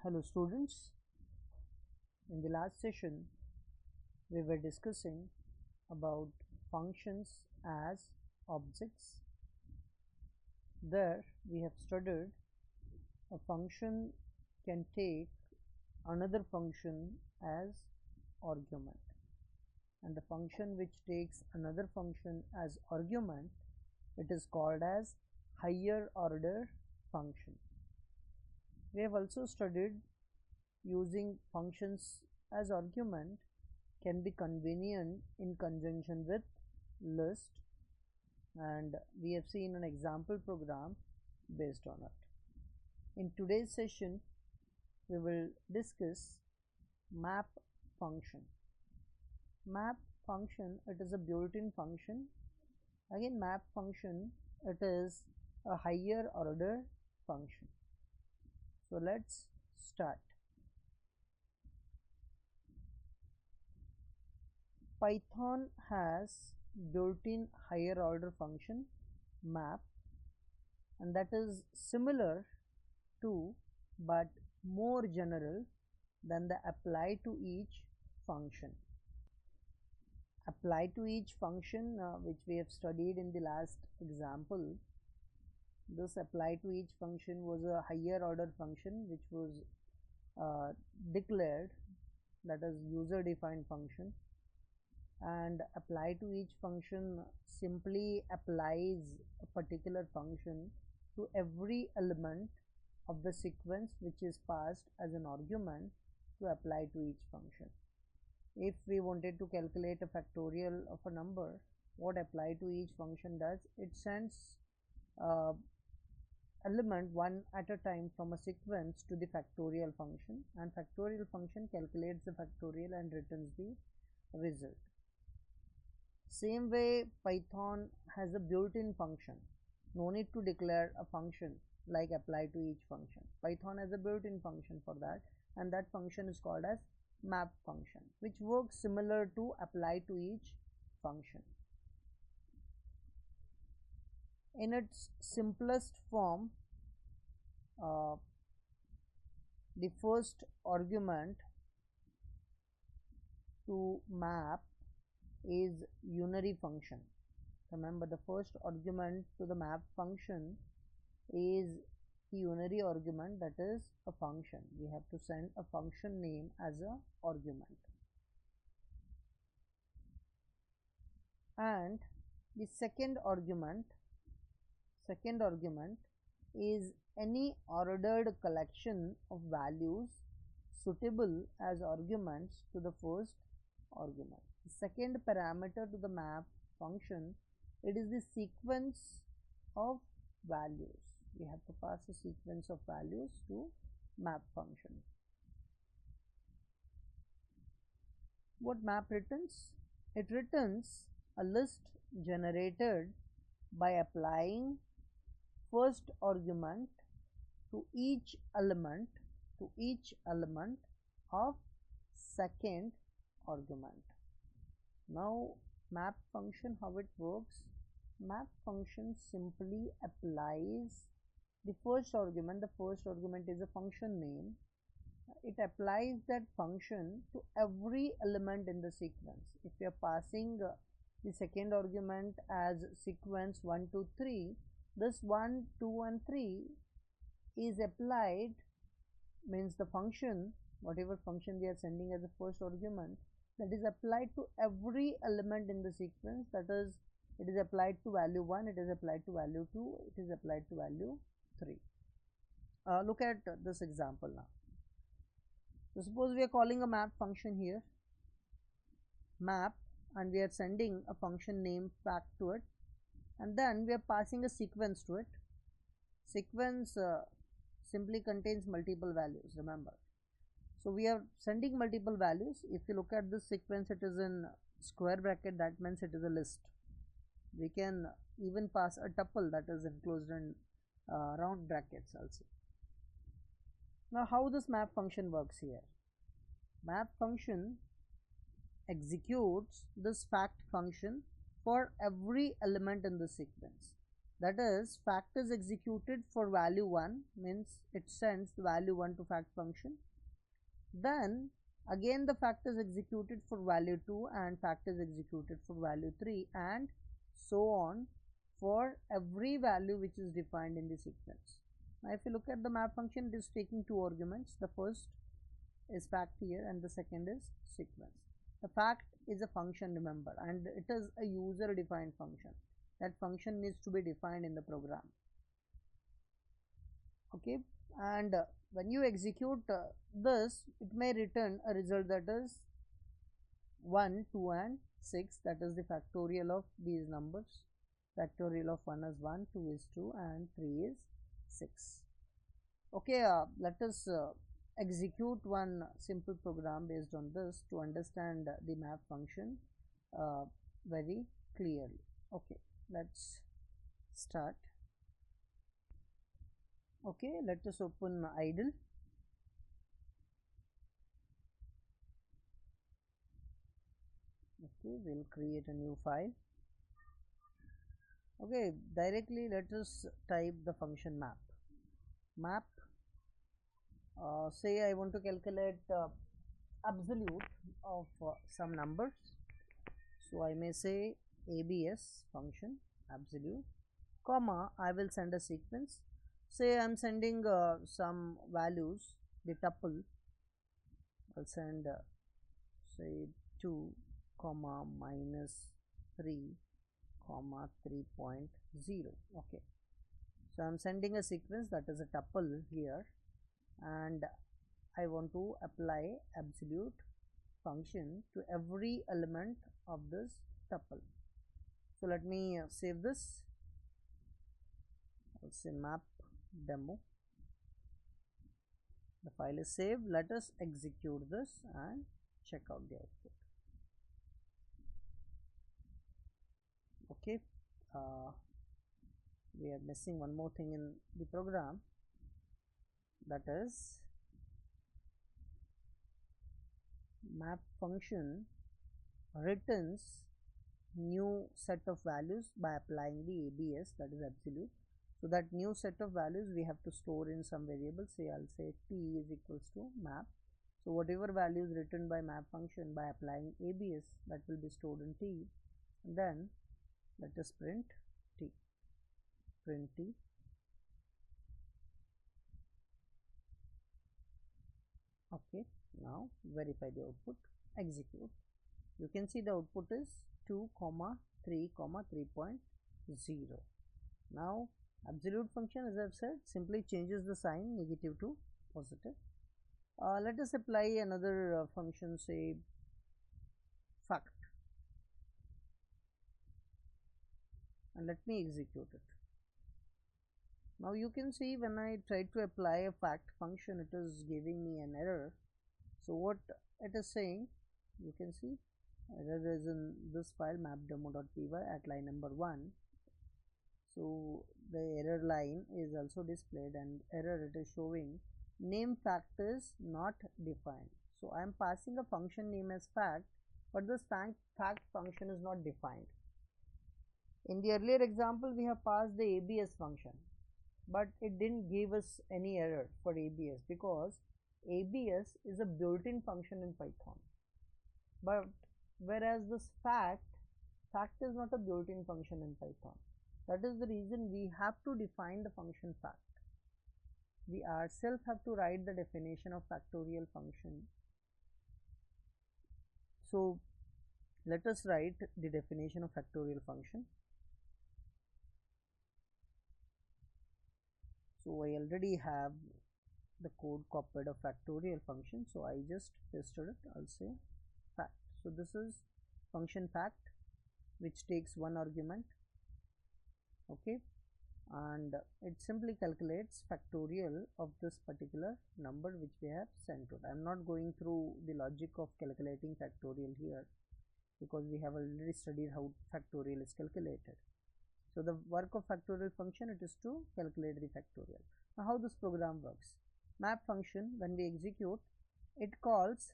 Hello students, in the last session we were discussing about functions as objects. There we have studied a function can take another function as argument, and the function which takes another function as argument, it is called as higher order function. We have also studied using functions as argument can be convenient in conjunction with list, and we have seen an example program based on it. In today's session we will discuss map function. Map function, it is a built-in function. Again, map function, it is a higher order function. So let's start. Python has built-in higher order function map, and that is similar to but more general than the apply to each function. Apply to each function, which we have studied in the last example, this apply to each function was a higher order function which was declared, that is user defined function, and apply to each function simply applies a particular function to every element of the sequence which is passed as an argument to apply to each function. If we wanted to calculate a factorial of a number, what apply to each function does, it sends element one at a time from a sequence to the factorial function, and factorial function calculates the factorial and returns the result. Same way, Python has a built-in function. No need to declare a function like apply to each function. Python has a built-in function for that, and that function is called as map function, which works similar to apply to each function. In its simplest form, the first argument to map is unary function. Remember, the first argument to the map function is the unary argument, that is a function. We have to send a function name as a argument, and the second argument is any ordered collection of values suitable as arguments to the first argument. The second parameter to the map function, it is the sequence of values. We have to pass a sequence of values to map function. What map returns? It returns a list generated by applying first argument to each element of second argument. Now, map function, how it works? Map function simply applies the first argument. The first argument is a function name. It applies that function to every element in the sequence. If we are passing the second argument as sequence 1, 2, 3, this 1, 2 and 3 is applied, means the function, whatever function we are sending as a first argument, that is applied to every element in the sequence. That is, it is applied to value 1, it is applied to value 2, it is applied to value 3. Look at this example now. So suppose we are calling a map function here, map, and we are sending a function name fact to it, and then we are passing a sequence to it. Sequence simply contains multiple values, remember. So we are sending multiple values. If you look at this sequence, it is in square bracket, that means it is a list. We can even pass a tuple, that is enclosed in round brackets also. Now, how this map function works here? Map function executes this fact function for every element in the sequence. That is, fact is executed for value 1, means it sends the value 1 to fact function. Then again the fact is executed for value 2 and fact is executed for value 3, and so on for every value which is defined in the sequence. Now if you look at the map function, it is taking two arguments. The first is fact here and the second is sequence. The fact is a function, remember, and it is a user defined function. That function needs to be defined in the program. Okay, and when you execute this, it may return a result that is 1, 2 and 6. That is the factorial of these numbers. Factorial of 1 is 1, 2 is 2 and 3 is 6. Okay, let us execute one simple program based on this to understand the map function very clearly. Okay, let's start. Okay, let us open idle. Okay, we'll create a new file. Okay, directly let us type the function map. Say I want to calculate absolute of some numbers, so I may say abs function absolute, comma, I will send a sequence. Say I'm sending some values, the tuple. I'll send say 2 comma minus 3 comma 3.0. okay, so I'm sending a sequence that is a tuple here, and I want to apply absolute function to every element of this tuple. So let me save this. I'll say map demo. The file is saved. Let us execute this and check out the output. Okay, we are missing one more thing in the program, that is map function returns new set of values by applying the abs, that is absolute. So that new set of values we have to store in some variable. Say I'll say t is equals to map. So whatever value is written by map function by applying abs, that will be stored in t. And then let us print t. Okay, now verify the output, execute. You can see the output is 2 comma 3 comma 3.0. Now absolute function, as I've said, simply changes the sign negative to positive. Let us apply another function, say fact, and let me execute it. Now you can see when I try to apply a fact function, it is giving me an error. So what it is saying, you can see error is in this file mapdemo.py at line number 1. So the error line is also displayed, and error it is showing name fact is not defined. So I am passing a function name as fact, but this fact function is not defined. In the earlier example we have passed the abs function, but it didn't give us any error for abs because abs is a built-in function in Python. But whereas this fact is not a built-in function in Python. That is the reason we have to define the function fact. We ourselves have to write the definition of factorial function. So let us write the definition of factorial function. So I already have the code copied of factorial function, so I just pasted it. I'll say fact. So this is function fact, which takes one argument. Okay, and it simply calculates factorial of this particular number which we have sent to it. I am not going through the logic of calculating factorial here because we have already studied how factorial is calculated. So the work of factorial function, it is to calculate the factorial. Now how this program works? Map function, when we execute, it calls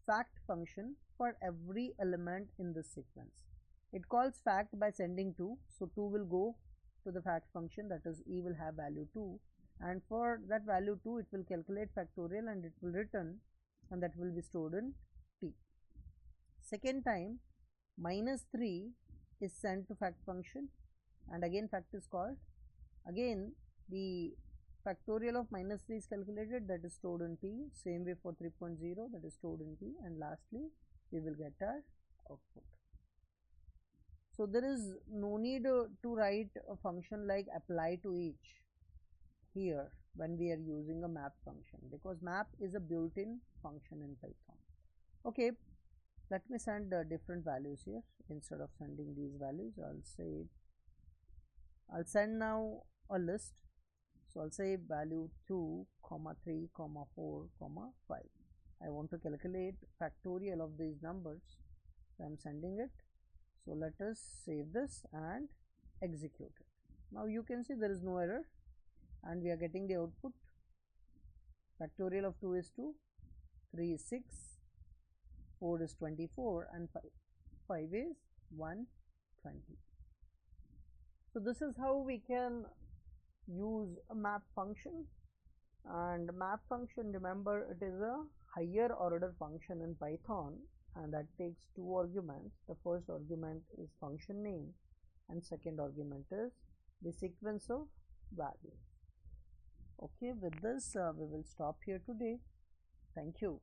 fact function for every element in this sequence. It calls fact by sending 2, so 2 will go to the fact function, that is e will have value 2, and for that value 2 it will calculate factorial and it will return, and that will be stored in t. Second time minus 3 is sent to fact function, and again fact is called. Again the factorial of minus 3 is calculated, that is stored in t. Same way for 3.0, that is stored in t, and lastly we will get our output. So there is no need to write a function like apply to each here when we are using a map function, because map is a built-in function in Python. Okay, let me send different values here. Instead of sending these values, I'll send now a list. So I'll say value 2, 3, 4, 5. I want to calculate factorial of these numbers, so I'm sending it. So let us save this and execute it. Now you can see there is no error and we are getting the output. Factorial of 2 is 2, 3 is 6, 4 is 24, and 5 is 120. So this is how we can use a map function. And map function, remember, it is a higher order function in Python, and that takes two arguments. The first argument is function name and second argument is the sequence of values. Okay, with this we will stop here today. Thank you.